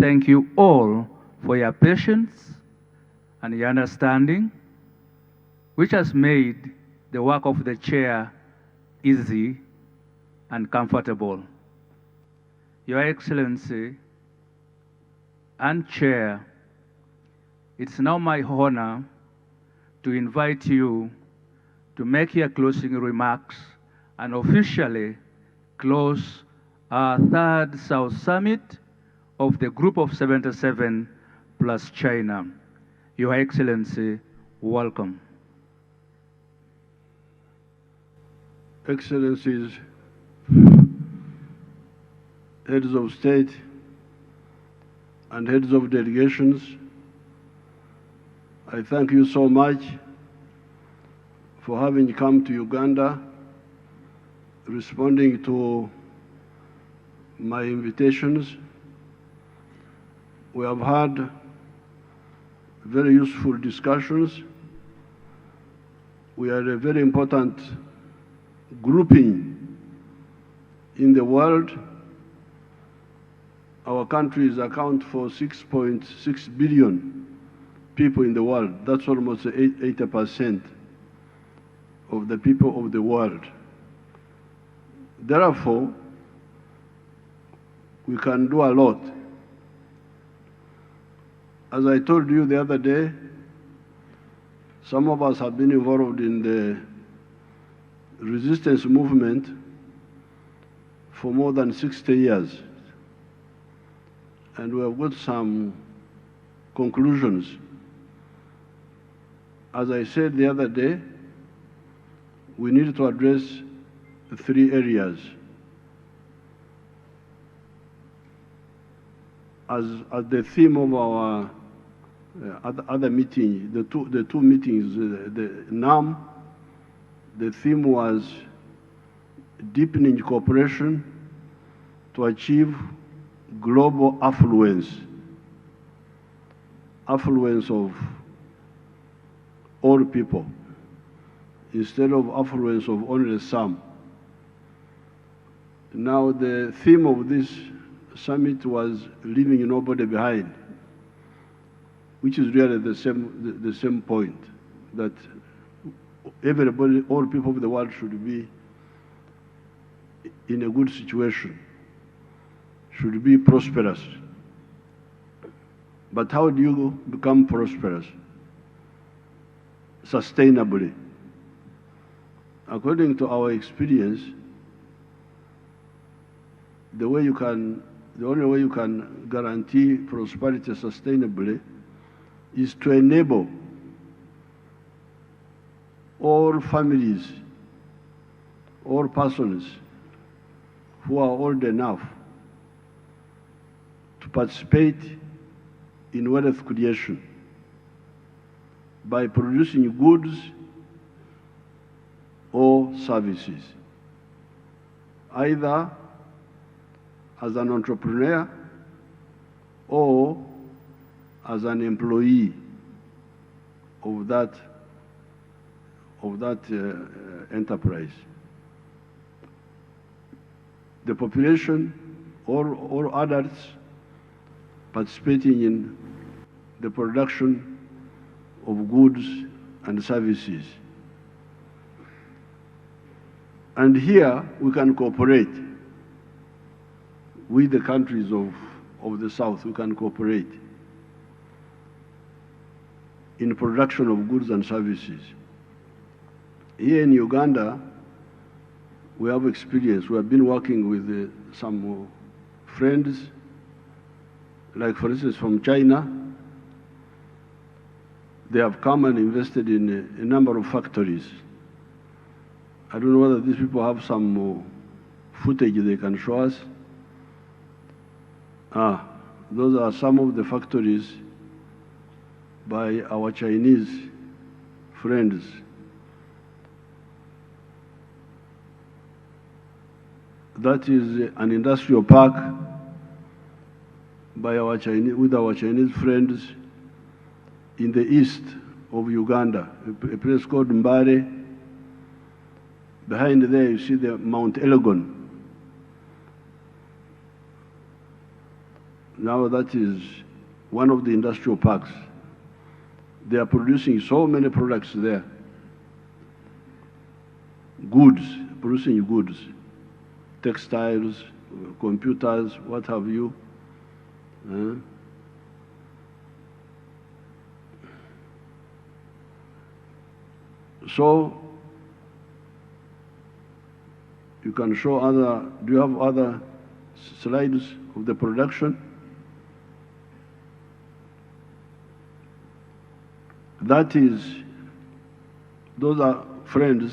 thank you all for your patience and your understanding, which has made the work of the chair easy and comfortable. Your Excellency and Chair, it's now my honor to invite you to make your closing remarks and officially close our third South Summit of the Group of 77 plus China. Your Excellency, welcome. Excellencies, heads of state and heads of delegations, I thank you so much for having come to Uganda, responding to my invitations. We have had very useful discussions. We are a very important grouping in the world. Our countries account for 6.6 billion people in the world. That's almost 80% of the people of the world. Therefore, we can do a lot. As I told you the other day, some of us have been involved in the resistance movement for more than 60 years. And we have got some conclusions. As I said the other day, we need to address 3 areas. As the theme of our other meeting, the two meetings, the NAM, the theme was deepening cooperation to achieve global affluence of all people, instead of affluence of only some. Now, the theme of this summit was leaving nobody behind, which is really the same point, that everybody, all people of the world should be in a good situation, should be prosperous. But how do you become prosperous? Sustainably. According to our experience, the only way you can guarantee prosperity sustainably is to enable all families, all persons who are old enough to participate in wealth creation by producing goods or services, either as an entrepreneur or as an employee of that enterprise. The population or adults participating in the production of goods and services. And here we can cooperate with the countries of the South. We can cooperate in production of goods and services. Here in Uganda, we have experience. We have been working with some friends, like for instance from China. They have come and invested in a number of factories. I don't know whether these people have some footage they can show us. Those are some of the factories by our Chinese friends. That is an industrial park by with our Chinese friends in the east of Uganda, a place called Mbare. Behind there you see the Mount Elgon. Now that is one of the industrial parks. They are producing so many products there. Goods, producing goods, textiles, computers, what have you. So, you can show other, do you have other slides of the production? That is, those are friends,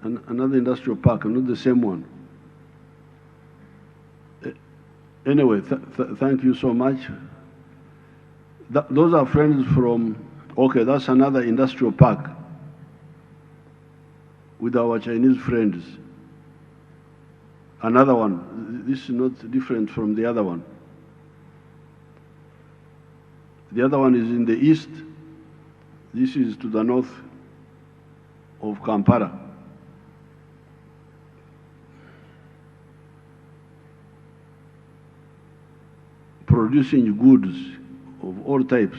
another industrial park, not the same one. Anyway, thank you so much. Those are friends from, okay, that's another industrial park with our Chinese friends. Another one, this is not different from the other one. The other one is in the east. This is to the north of Kampala. Producing goods of all types.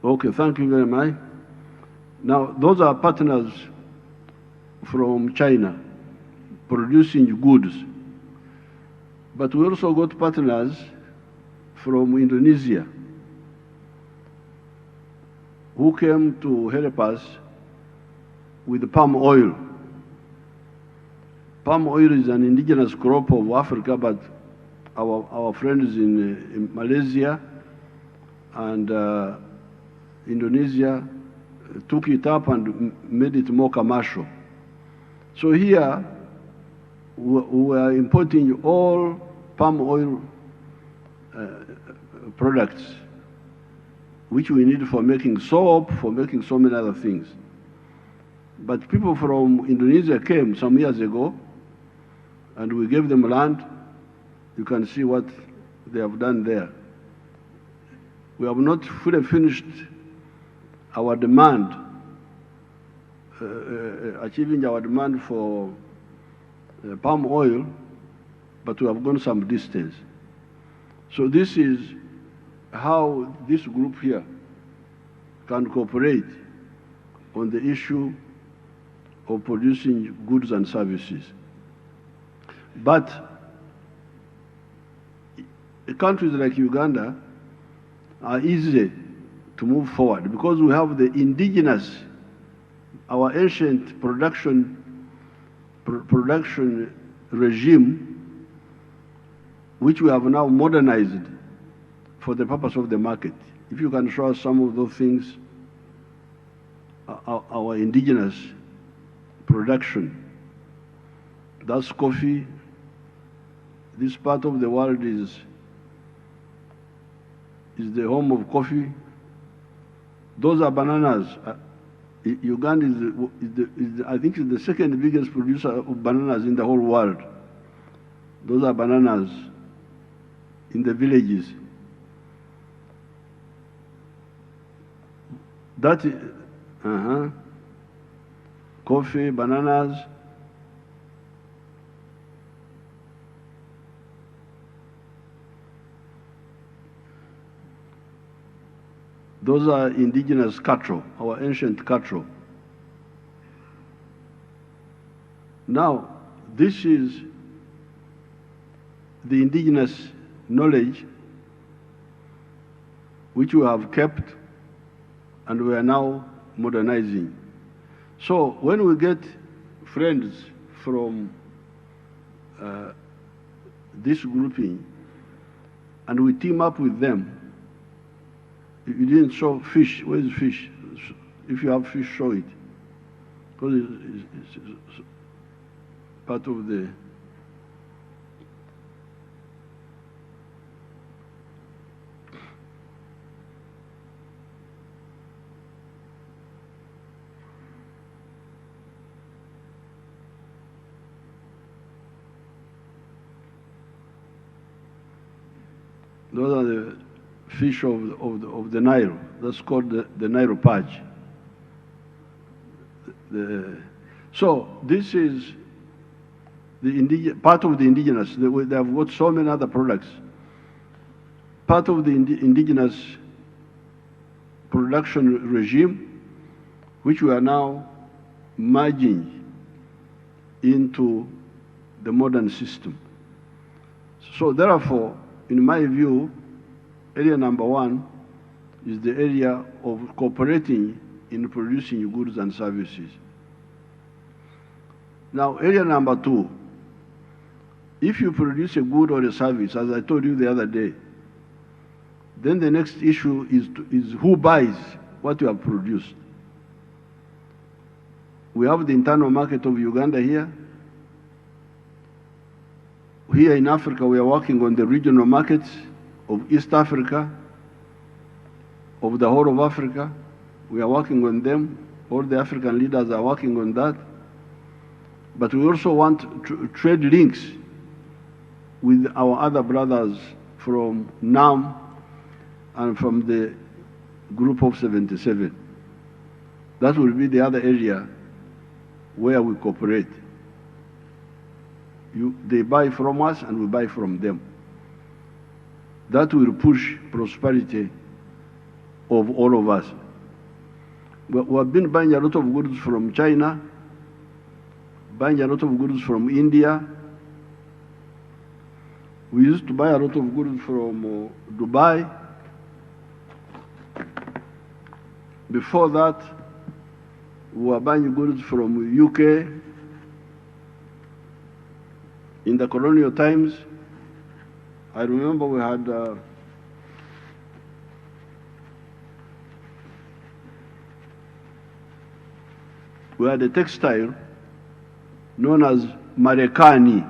Okay, thank you very much. Now, those are partners from China, producing goods. But we also got partners from Indonesia who came to help us with palm oil. Palm oil is an indigenous crop of Africa, but our friends in Malaysia and Indonesia took it up and made it more commercial. So here, we are importing all palm oil products, which we need for making soap, for making so many other things. But people from Indonesia came some years ago, and we gave them land. You can see what they have done there. We have not fully finished our demand, achieving our demand for palm oil, but we have gone some distance. So this is how this group here can cooperate on the issue of producing goods and services. But countries like Uganda are easy to move forward because we have the indigenous, our ancient production regime, which we have now modernized for the purpose of the market. If you can show us some of those things, our indigenous production. That's coffee. This part of the world is the home of coffee. Those are bananas. Uganda I think, is the second biggest producer of bananas in the whole world. Those are bananas in the villages. That is, coffee, bananas. Those are indigenous cattle, our ancient cattle. Now, this is the indigenous knowledge which we have kept and we are now modernizing. So when we get friends from this grouping and we team up with them, you didn't show fish. Where is fish? If you have fish, show it. Because it's part of the... Those are the fish of the Nile. That's called the Nile perch. So this is part of the indigenous. They have got so many other products. Part of the indigenous production regime, which we are now merging into the modern system. So therefore, in my view, area number one is the area of cooperating in producing goods and services. Now, area number two, if you produce a good or a service, as I told you the other day, then the next issue is who buys what you have produced. We have the internal market of Uganda here. Here in Africa, we are working on the regional markets of East Africa, of the whole of Africa. We are working on them. All the African leaders are working on that. But we also want trade links with our other brothers from NAM and from the group of 77. That will be the other area where we cooperate. They buy from us and we buy from them. That will push prosperity of all of us. We have been buying a lot of goods from China, buying a lot of goods from India. We used to buy a lot of goods from Dubai. Before that, we were buying goods from UK. In the colonial times, I remember we had a textile known as Marekani.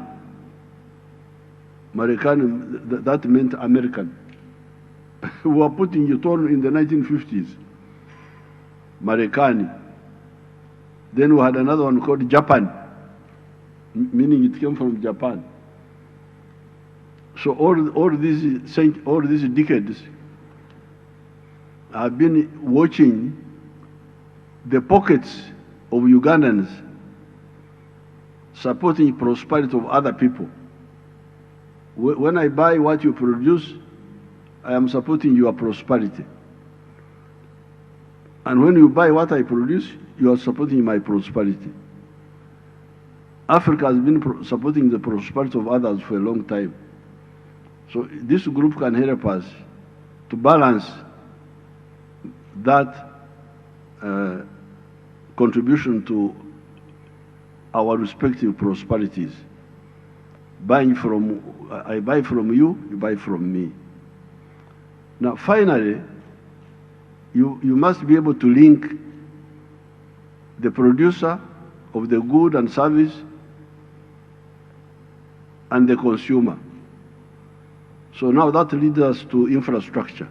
Marekani, that meant American. We were putting it on in the 1950s. Marekani. Then we had another one called Japan, meaning it came from Japan. So all these decades, I've been watching the pockets of Ugandans supporting prosperity of other people. When I buy what you produce, I am supporting your prosperity. And when you buy what I produce, you are supporting my prosperity. Africa has been supporting the prosperity of others for a long time. So this group can help us to balance that contribution to our respective prosperities. I buy from you, you buy from me. Now finally, you must be able to link the producer of the good and service and the consumer. So now that leads us to infrastructure.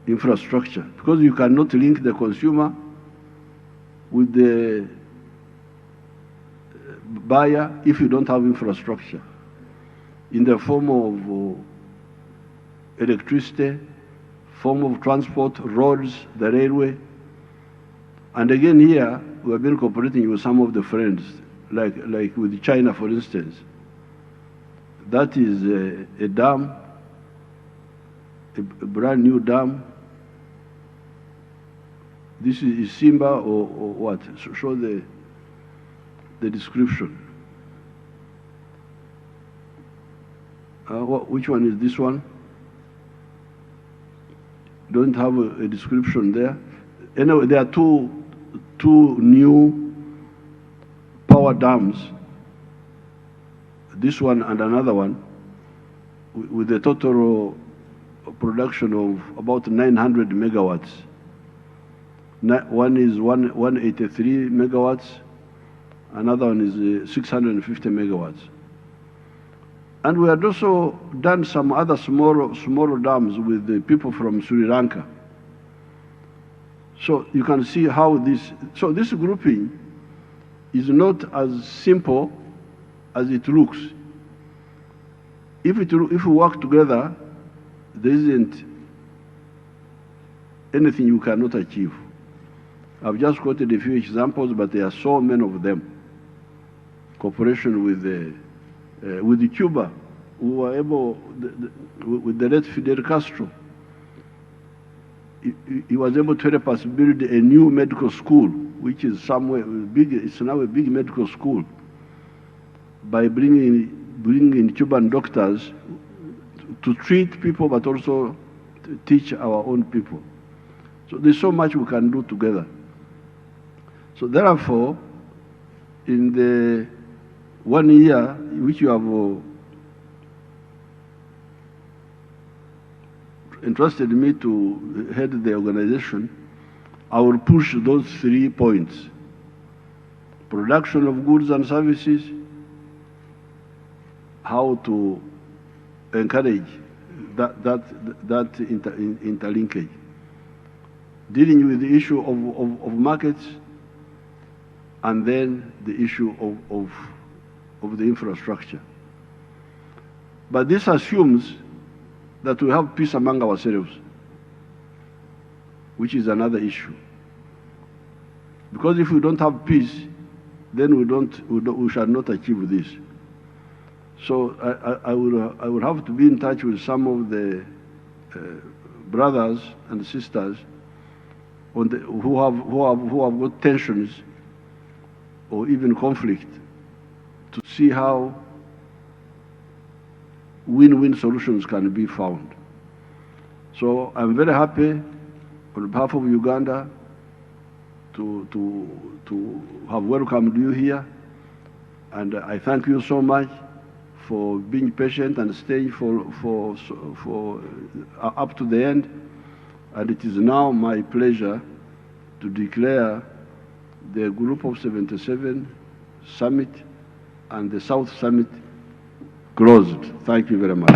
Because you cannot link the consumer with the buyer if you don't have infrastructure in the form of electricity, form of transport, roads, the railway. And again here, we have been cooperating with some of the friends, like with China, for instance. That is a dam, a brand new dam. This is Simba or what? Show the description. Which one is this one? Don't have a description there. Anyway, there are two new power dams, this one and another one, with a total production of about 900 megawatts. One is 183 megawatts, another one is 650 megawatts. And we had also done some other smaller dams with the people from Sri Lanka. So you can see how this grouping is not as simple as it looks. If we work together, there isn't anything you cannot achieve. I've just quoted a few examples, but there are so many of them. Cooperation with Cuba, we were able, with the late Fidel Castro, he was able to help us build a new medical school, which is somewhere big. It's now a big medical school, by bringing in Cuban doctors to treat people, but also to teach our own people. So there's so much we can do together. So therefore, in the 1 year which you have entrusted me to head the organization, I will push those 3 points: production of goods and services, how to encourage that interlinkage, dealing with the issue of markets, and then the issue of the infrastructure. But this assumes that we have peace among ourselves, which is another issue. Because if we don't have peace, then we shall not achieve this. So I will have to be in touch with some of the brothers and sisters who have got tensions or even conflict, to see how win-win solutions can be found. So I'm very happy on behalf of Uganda to have welcomed you here, and I thank you so much for being patient and staying for up to the end. And it is now my pleasure to declare the Group of 77 Summit and the South Summit closed. Thank you very much.